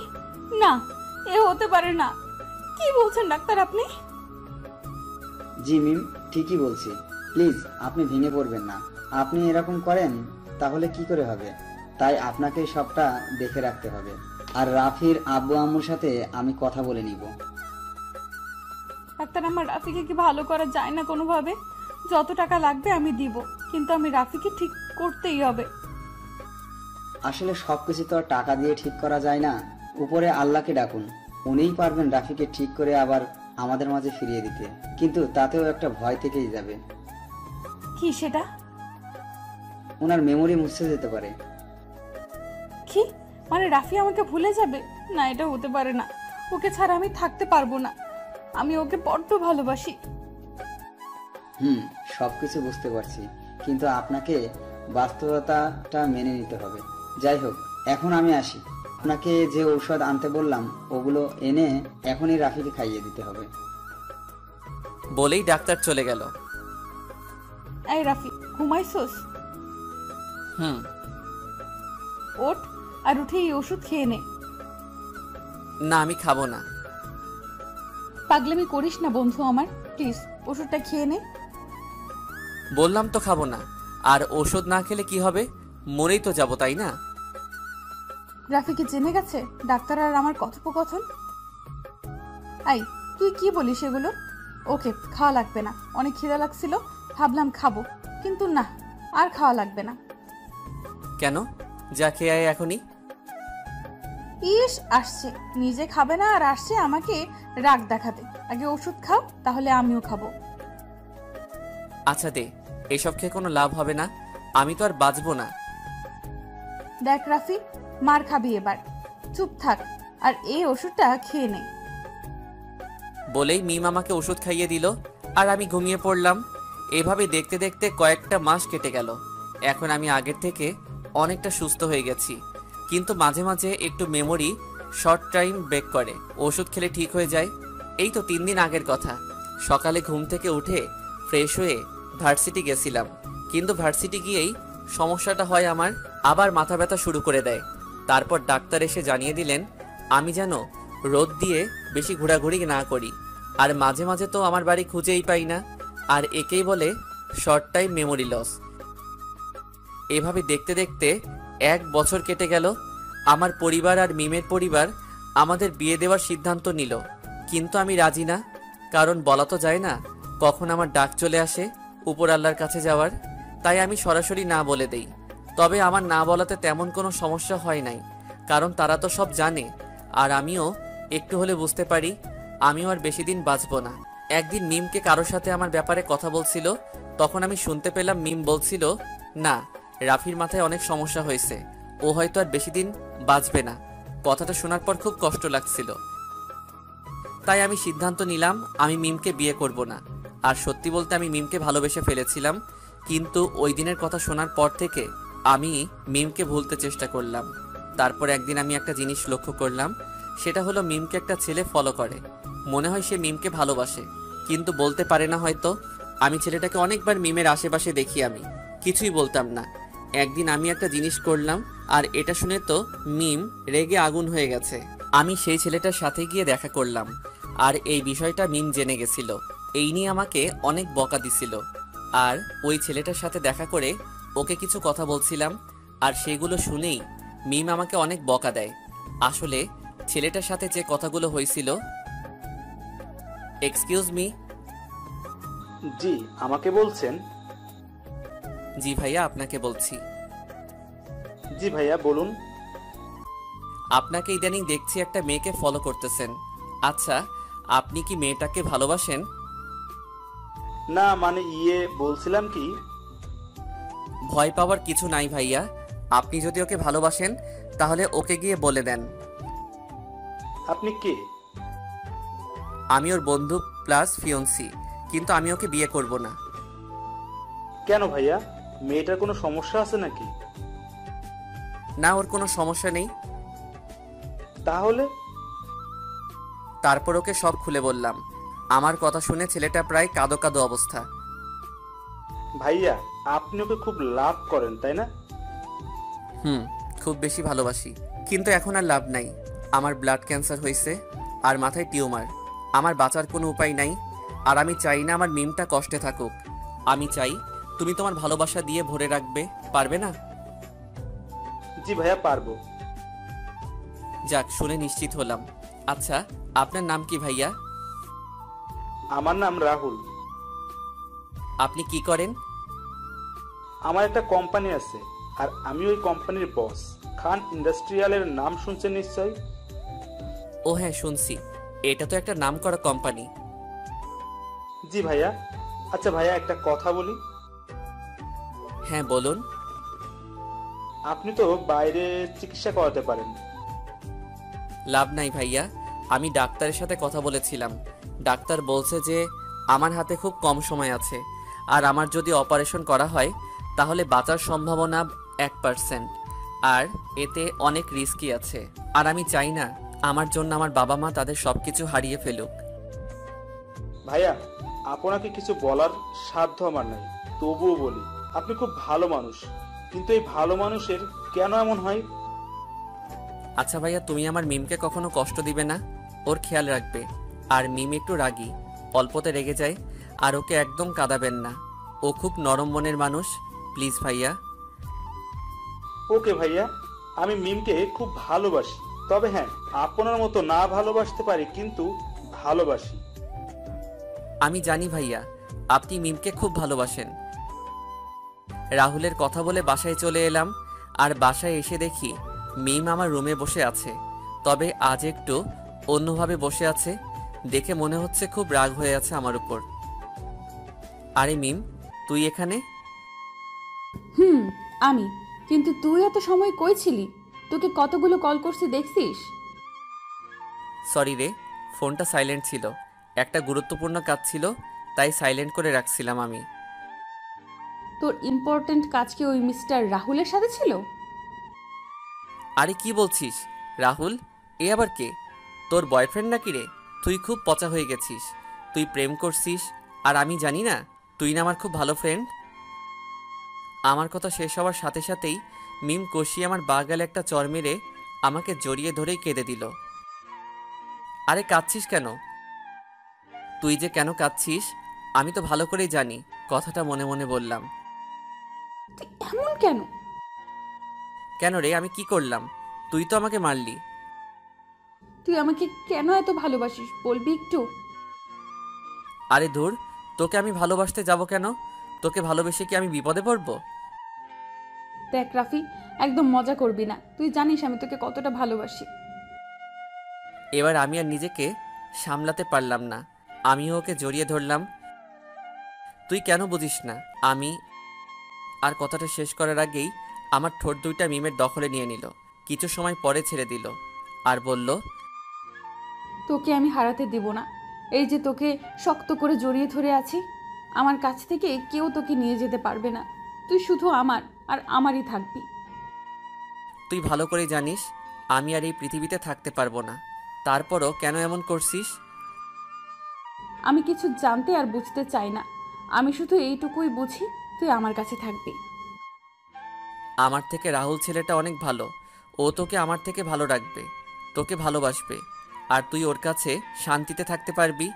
না, এ হতে পারে না। কি বলছেন ডাক্তার আপনি? জি মিম, ঠিকই বলছি। প্লিজ আপনি ভেঙে পড়বেন না। আপনি এরকম করেন তাহলে কি করে হবে? তাই আপনাকে সবটা দেখে রাখতে হবে। আর রাফির আব্বু আম্মুর সাথে আমি কথা বলে নিব। ডাক্তার, আমার রাফিকে কি ভালো করা যায় না কোনোভাবে? যত টাকা লাগবে আমি দিব, কিন্তু আমি রাফিকে ঠিক করতেই হবে। আসলে সবকিছু তো আর টাকা দিয়ে ঠিক করা যায় না। উপরে আল্লাহকে ডাকুন, উনিই পারবেন রাফিকে ঠিক করে আবার আমাদের মাঝে ফিরিয়ে দিতে। কিন্তু তাতেও একটা ভয় থেকেই যাবে। কি সেটা? ওনার মেমোরি মুছে যেতে পারে। কি মানে রাফি আমাকে ভুলে যাবে? না, এটা হতে পারে না। ওকে ছাড়া আমি থাকতে পারবো না। আমি ওকে বড্ড ভালোবাসি। সবকিছু বুঝতে পারছি, কিন্তু আপনাকে বাস্তবতাটা মেনে নিতে হবে। যাই হোক, এখন আমি আসি। আপনাকে যে ঔষধ আনতে বললাম ওগুলো এনে এখনই রাফিকে খাইয়ে দিতে হবে। বলেই ডাক্তার চলে গেল। এই রাফি, ঘুমাইছোস? হুম। ওঠ, আর উঠে এই ওষুধ খেয়ে নে। না, আমি খাবো না। পাগলামি করিস না বন্ধু আমার, প্লিজ ওষুধটা খেয়ে নে। বললাম তো খাবো না। আর ওষুধ না খেলে কি হবে? মরেই তো যাবো, তাই না? রাফিকে জেনে গেছে ডাক্তার আর আমার কথোপকথন? আই, তুই কি বলিস এগুলো? ওকে, খাওয়া লাগবে না। অনেক খিদা লাগছিল, ভাবলাম খাবো, কিন্তু না, আর খাওয়া লাগবে না। কেন? যা খেয়ে আয় এখনই। ইস, আসছে নিজে খাবে না আর আসছে আমাকে রাগ দেখাতে। আগে ওষুধ খাও, তাহলে আমিও খাবো। আচ্ছা দে, এসব খেয়ে কোনো লাভ হবে না। আমি তো আর বাঁচবো না। দেখ রাফি, মার খাবি এবার, চুপ থাক আর এই ওষুধটা খেয়ে নে। বলেই মিম আমাকে ওষুধ খাইয়ে দিল আর আমি ঘুমিয়ে পড়লাম। এভাবে দেখতে দেখতে কয়েকটা মাস কেটে গেল। এখন আমি আগের থেকে অনেকটা সুস্থ হয়ে গেছি, কিন্তু মাঝে মাঝে একটু মেমোরি শর্ট টাইম ব্রেক করে। ওষুধ খেলে ঠিক হয়ে যায়। এই তো 3 দিন আগের কথা। সকালে ঘুম থেকে উঠে ফ্রেশ হয়ে ভার্সিটি গেছিলাম, কিন্তু ভার্সিটি গিয়েই সমস্যাটা হয় আমার। আবার মাথা ব্যথা শুরু করে দেয়। তারপর ডাক্তার এসে জানিয়ে দিলেন আমি যেন রোদ দিয়ে বেশি ঘোরাঘুরি না করি। আর মাঝে মাঝে তো আমার বাড়ি খুঁজেই পাই না। আর একেই বলে শর্ট টাইম মেমোরি লস। এভাবে দেখতে দেখতে 1 বছর কেটে গেল। আমার পরিবার আর মিমের পরিবার আমাদের বিয়ে দেওয়ার সিদ্ধান্ত নিল, কিন্তু আমি রাজি না। কারণ বলা তো যায় না কখন আমার ডাক চলে আসে উপর আল্লাহর কাছে যাওয়ার। তাই আমি সরাসরি না বলে দেই। তবে আমার না বলাতে তেমন কোনো সমস্যা হয় নাই, কারণ তারা তো সব জানে। আর আমিও একটু হলে বুঝতে পারি আমিও আর বেশি দিন বাঁচবো না। একদিন মিমকে কারোর সাথে আমার ব্যাপারে কথা বলছিল, তখন আমি শুনতে পেলাম মিম বলছিল, না, রাফির মাথায় অনেক সমস্যা হয়েছে, ও হয়তো আর বেশি দিন বাঁচবে না। কথাটা শোনার পর খুব কষ্ট লাগছিল। তাই আমি সিদ্ধান্ত নিলাম আমি মিমকে বিয়ে করব না। আর সত্যি বলতে আমি মিমকে ভালোবেসে ফেলেছিলাম, কিন্তু ওই দিনের কথা শোনার পর থেকে আমি মিমকে ভুলতে চেষ্টা করলাম। তারপর একদিন আমি একটা জিনিস লক্ষ্য করলাম, সেটা হলো মিমকে একটা ছেলে ফলো করে। মনে হয় সে মিমকে ভালোবাসে, কিন্তু বলতে পারে না হয়তো। আমি ছেলেটাকে অনেকবার মিমের আশেপাশে দেখি, আমি কিছুই বলতাম না। একদিন আমি একটা জিনিস করলাম, আর এটা শুনে তো মিম রেগে আগুন হয়ে গেছে। আমি সেই ছেলেটার সাথে গিয়ে দেখা করলাম, আর এই বিষয়টা মিম জেনে গেছিল। এই নিয়ে আমাকে অনেক বকা দিছিল। আর ওই ছেলেটার সাথে দেখা করে ওকে কিছু কথা বলছিলাম, আর সেগুলো শুনেই মিম আমাকে অনেক বকা দেয়। আসলে ছেলেটার সাথে যে কথাগুলো হয়েছিল। Excuse me. জি, আমাকে বলছেন? জি ভাইয়া, আপনাকে বলছি। জি ভাইয়া, বলুন। আপনাকে ইদানিং দেখছি একটা মেয়েকে ফলো করতেছেন। আচ্ছা, আপনি কি মেয়েটাকে ভালোবাসেন? না মানে বলছিলাম কি, ভয় পাওয়ার কিছু নাই ভাইয়া। আপনি যদি ওকে ভালোবাসেন তাহলে ওকে গিয়ে বলে দেন। আপনি কে? আমি ওর বন্ধু প্লাস ফিয়ন্সি, কিন্তু আমি ওকে বিয়ে করব না। কেন ভাইয়া, মেয়েটার কোনো সমস্যা আছে নাকি? না, ওর কোনো সমস্যা নেই। তাহলে? তারপর ওকে সব খুলে বললাম। আমার কথা শুনে ছেলেটা প্রায় কাঁদো কাঁদো অবস্থা। ভাইয়া, আপনি ওকে খুব লাভ করেন তাই না? হুম। খুব বেশি ভালোবাসি, কিন্তু এখন আর লাভ নাই। আমার ব্লাড ক্যান্সার হয়েছে আর মাথায় টিউমার। আমার বাঁচার কোনো উপায় নাই, আর আমি চাই না আমার মিমটা কষ্টে থাকুক। আমি চাই তুমি তোমার ভালোবাসা দিয়ে ভরে রাখবে, পারবে না? জি ভাইয়া, পারবো। যাক, শুনে নিশ্চিত হলাম। আচ্ছা, আপনার নাম কি ভাইয়া? আমার নাম রাহুল। আপনি কি করেন? আমার একটা কোম্পানি আছে, আর আমি ওই কোম্পানির বস। খান ইন্ডাস্ট্রিয়ালের নাম শুনছেন নিশ্চয়? ও হ্যাঁ, শুনছি। এটা তো একটা নামকরা কোম্পানি। জি ভাইয়া। আচ্ছা ভাইয়া, একটা কথা বলি। হ্যাঁ, বলুন। আপনি তো বাইরে চিকিৎসা করাতে পারেন। লাভ নাই ভাইয়া, আমি ডাক্তারের সাথে কথা বলেছিলাম। ডাক্তার বলছে যে আমার হাতে খুব কম সময় আছে, আর আমার যদি অপারেশন করা হয় তাহলে বাঁচার সম্ভাবনা 1%, আর এতে অনেক রিস্কি আছে। আর আমি চাই না আমার জন্য আমার বাবা মা তাদের সবকিছু হারিয়ে ফেলুক। ভাইয়া, আপনাকে কিছু বলার সাধ্য আমার নাই, তবুও বলি, আপনি খুব ভালো মানুষ, কিন্তু এই ভালো মানুষের কেন এমন হয়? আচ্ছা ভাইয়া, তুমি আমার মিমকে কখনো কষ্ট দিবে না, ওর খেয়াল রাখবে। আর মিম একটু রাগী, অল্পতে রেগে যায়, আর ওকে একদম কাঁদাবেন না। ও খুব নরম মনের মানুষ, প্লিজ ভাইয়া। ওকে ভাইয়া, আমি মিমকে খুব ভালোবাসি, তবে হ্যাঁ, আপনার মতো না ভালোবাসতে পারি, কিন্তু ভালোবাসি। আমি জানি ভাইয়া, আপনি মিমকে খুব ভালোবাসেন। রাহুলের কথা বলে বাসায় চলে এলাম, আর বাসায় এসে দেখি মিম আমার রুমে বসে আছে, তবে আজ একটু অন্যভাবে বসে আছে। দেখে মনে হচ্ছে খুব রাগ হয়ে আছে আমার উপর। আরে মিম, তুই এখানে? আমি। কিন্তু তুই এত সময় কই ছিলি? তোকে কতগুলো কল করছি দেখছিস? সরি রে, ফোনটা সাইলেন্ট ছিল, একটা গুরুত্বপূর্ণ কাজ ছিল, তাই সাইলেন্ট করে রাখছিলাম আমি। তোর ইম্পর্ট্যান্ট কাজ কি ওই মিস্টার রাহুলের সাথে ছিল? আরে কি বলছিস? রাহুল? এ আবার কে? তোর বয়ফ্রেন্ড নাকি রে? তুই খুব পচা হয়ে গেছিস। তুই প্রেম করছিস, আর আমি জানি না? তুই না আমার খুব ভালো ফ্রেন্ড। আমার কথা শেষ হওয়ার সাথে সাথেই মিম কষিয়ে আমার বাগালে একটা চর মেরে আমাকে জড়িয়ে ধরেই কেঁদে দিল। আরে কাঁদছিস কেন? তুই যে কেন কাঁদছিস আমি তো ভালো করেই জানি, কথাটা মনে মনে বললাম। তুই এমন কেন? কেন রে, আমি কি করলাম? তুই তো আমাকে মারলি। তুই আমাকে কেন এত ভালোবাসিস বলবি একটু? আরে ধুর, তোকে আমি ভালোবাসতে যাব কেন? তোকে ভালোবেসে কি আমি বিপদে পড়ব? দেখ রাফি, একদম মজা করবি না। তুই জানিস আমি তোকে কতটা ভালোবাসি। এবার আমি আর নিজেকে সামলাতে পারলাম না, আমিও ওকে জড়িয়ে ধরলাম। তুই কেন বুঝিস না? আমি আর কথাটা শেষ করার আগেই আমার ঠোঁট দুইটা মিমের দখলে নিয়ে নিল। কিছু সময় পরে ছেড়ে দিল আর বলল, তোকে আমি হারাতে দেব না। এই যে তোকে শক্ত করে জড়িয়ে ধরে আছি, আমার কাছ থেকে কেউ তোকে নিয়ে যেতে পারবে না। তুই শুধু আমার আর আমারই থাকবি। তুই ভালো করে জানিস আমি আর এই পৃথিবীতে থাকতে পারবো না, তারপরও কেন এমন করছিস? আমি কিছু জানতে আর বুঝতে চাই না। আমি শুধু এইটুকুই বুঝি, তুই আমার কাছে থাকবি। আমার থেকে রাহুল ছেলেটা অনেক ভালো, ও তোকে আমার থেকে ভালো রাখবে, তোকে ভালোবাসবে, আর তুই ওর কাছে শান্তিতে থাকতে পারবি।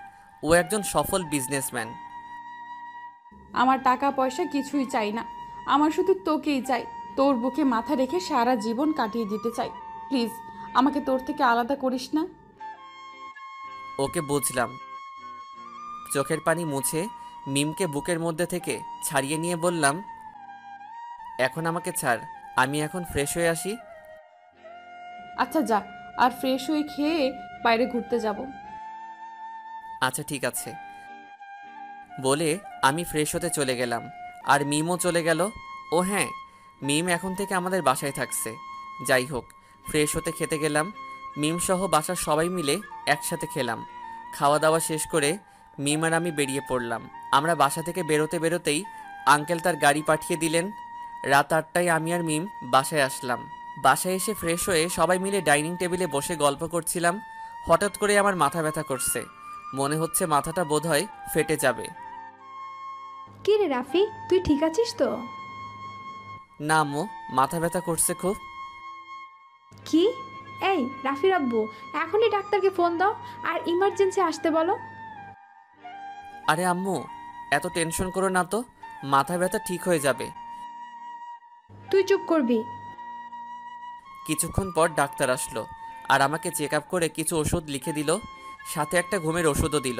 ও একজন সফল বিজনেসম্যান। আমার টাকা পয়সা কিছুই চাই না, আমার শুধু তোকেই চাই। তোর বুকে মাথা রেখে সারা জীবন কাটিয়ে দিতে চাই। প্লিজ আমাকে তোর থেকে আলাদা করিস না। ওকে বুঝলাম। চোখের পানি মুছে মিমকে বুকের মধ্যে থেকে ছাড়িয়ে নিয়ে বললাম, এখন আমাকে ছাড়, আমি এখন ফ্রেশ হয়ে আসি। আচ্ছা যা, আর ফ্রেশ হয়ে খেয়ে বাইরে ঘুরতে যাব। আচ্ছা ঠিক আছে বলে আমি ফ্রেশ হতে চলে গেলাম, আর মিমও চলে গেল। ও হ্যাঁ, মিম এখন থেকে আমাদের বাসায় থাকছে। যাই হোক, ফ্রেশ হতে খেতে গেলাম। মিম সহ বাসার সবাই মিলে একসাথে খেলাম। খাওয়া দাওয়া শেষ করে মিম আর আমি বেরিয়ে পড়লাম। আমরা বাসা থেকে বেরোতে বেরোতেই আঙ্কেল তার গাড়ি পাঠিয়ে দিলেন। রাত 8টায় আমি আর মিম বাসায় আসলাম। বাসায় এসে ফ্রেশ হয়ে সবাই মিলে ডাইনিং টেবিলে বসে গল্প করছিলাম। হঠাৎ করে আমার মাথা ব্যথা করছে, মনে হচ্ছে মাথাটা বোধহয় ফেটে যাবে। কি রে রাফি, তুই ঠিক আছিস তো? না আম্মু, মাথা ব্যথা করছে খুব। কি? এই রাফির আব্বু, এখনই ডাক্তারকে ফোন দাও আর ইমার্জেন্সি আসতে বলো। আরে আম্মু, এত টেনশন করো না তো, মাথা ব্যথা ঠিক হয়ে যাবে। তুই চুপ করবি। কিছুক্ষণ পর ডাক্তার আসলো আর আমাকে চেক আপ করে কিছু ওষুধ লিখে দিল, সাথে একটা ঘুমের ওষুধও দিল।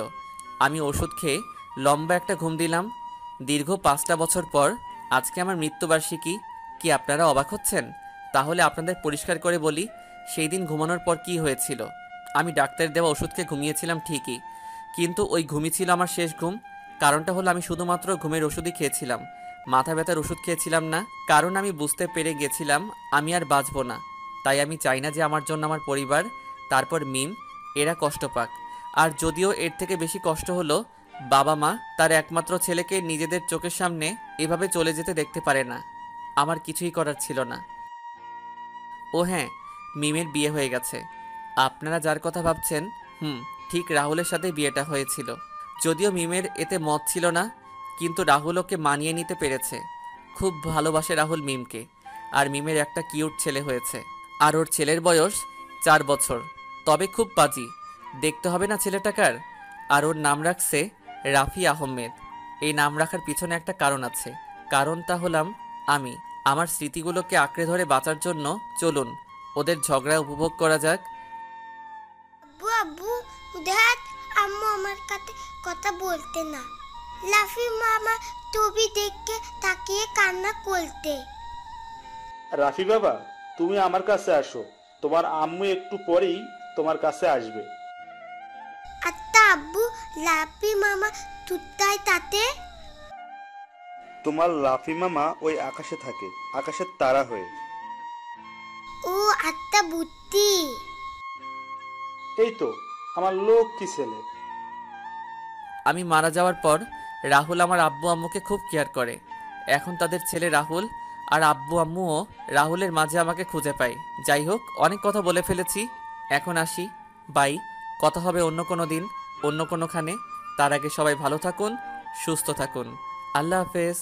আমি ওষুধ খেয়ে লম্বা একটা ঘুম দিলাম। দীর্ঘ 5টা বছর পর আজকে আমার মৃত্যুবার্ষিকী। কি আপনারা অবাক হচ্ছেন? তাহলে আপনাদের পরিষ্কার করে বলি, সেই দিন ঘুমানোর পর কি হয়েছিল। আমি ডাক্তারের দেওয়া ওষুধ খেয়ে ঘুমিয়েছিলাম ঠিকই, কিন্তু ওই ঘুমই ছিল আমার শেষ ঘুম। কারণটা হলো আমি শুধুমাত্র ঘুমের ওষুধই খেয়েছিলাম, মাথা ব্যথার ওষুধ খেয়েছিলাম না। কারণ আমি বুঝতে পেরে গেছিলাম আমি আর বাঁচবো না। তাই আমি চাই না যে আমার জন্য আমার পরিবার, তারপর মিম, এরা কষ্ট পাক। আর যদিও এর থেকে বেশি কষ্ট হলো বাবা মা তার একমাত্র ছেলেকে নিজেদের চোখের সামনে এভাবে চলে যেতে দেখতে পারে না। আমার কিছুই করার ছিল না। ও হ্যাঁ, মিমের বিয়ে হয়ে গেছে। আপনারা যার কথা ভাবছেন, ঠিক রাহুলের সাথে বিয়েটা হয়েছিল। যদিও মিমের এতে মত ছিল না, কিন্তু রাহুল ওকে মানিয়ে নিতে পেরেছে। খুব ভালোবাসে রাহুল মিমকে। আর মিমের একটা কিউট ছেলে হয়েছে। আর ওর ছেলের বয়স 4 বছর। তবে খুব পাজি, দেখতে হবে না ছেলেটাকার। আর ওর নাম রাখছে রাফি আহমেদ। এই নাম রাখার পিছনে একটা কারণ আছে। কারণটা হলাম আমি। আমার স্মৃতিগুলোকে আঁকড়ে ধরে বাঁচার জন্য চলুন ওদের ঝগড়া উপভোগ করা যাক। আব্বু আব্বু দেখ, আম্মু আমার কাছে কথা বলতে না। লাফি মামা ছবি দেখে তাকিয়ে কান্না করতে। রাফি বাবা, তুমি আমার কাছে আসো, তোমার আম্মু একটু পরেই তোমার কাছে আসবে। আচ্ছা আব্বু, লাফি মামা তুতাই তাতে? তোমার লাফি মামা ওই আকাশে থাকে, আকাশের তারা হয়ে। ও আত্মা বুদ্ধি। এই তো আমার লক্ষ্মী ছেলে। আমি মারা যাওয়ার পর রাহুল আমার আব্বু আম্মুকে খুব কেয়ার করে। এখন তাদের ছেলে রাহুল আর আব্বু আম্মুও রাহুলের মাঝে আমাকে খুঁজে পায়। যাই হোক, অনেক কথা বলে ফেলেছি, এখন আসি। বাই। কথা হবে অন্য কোনো দিন, অন্য কোনোখানে। তার আগে সবাই ভালো থাকুন, সুস্থ থাকুন। আল্লাহ হাফেজ।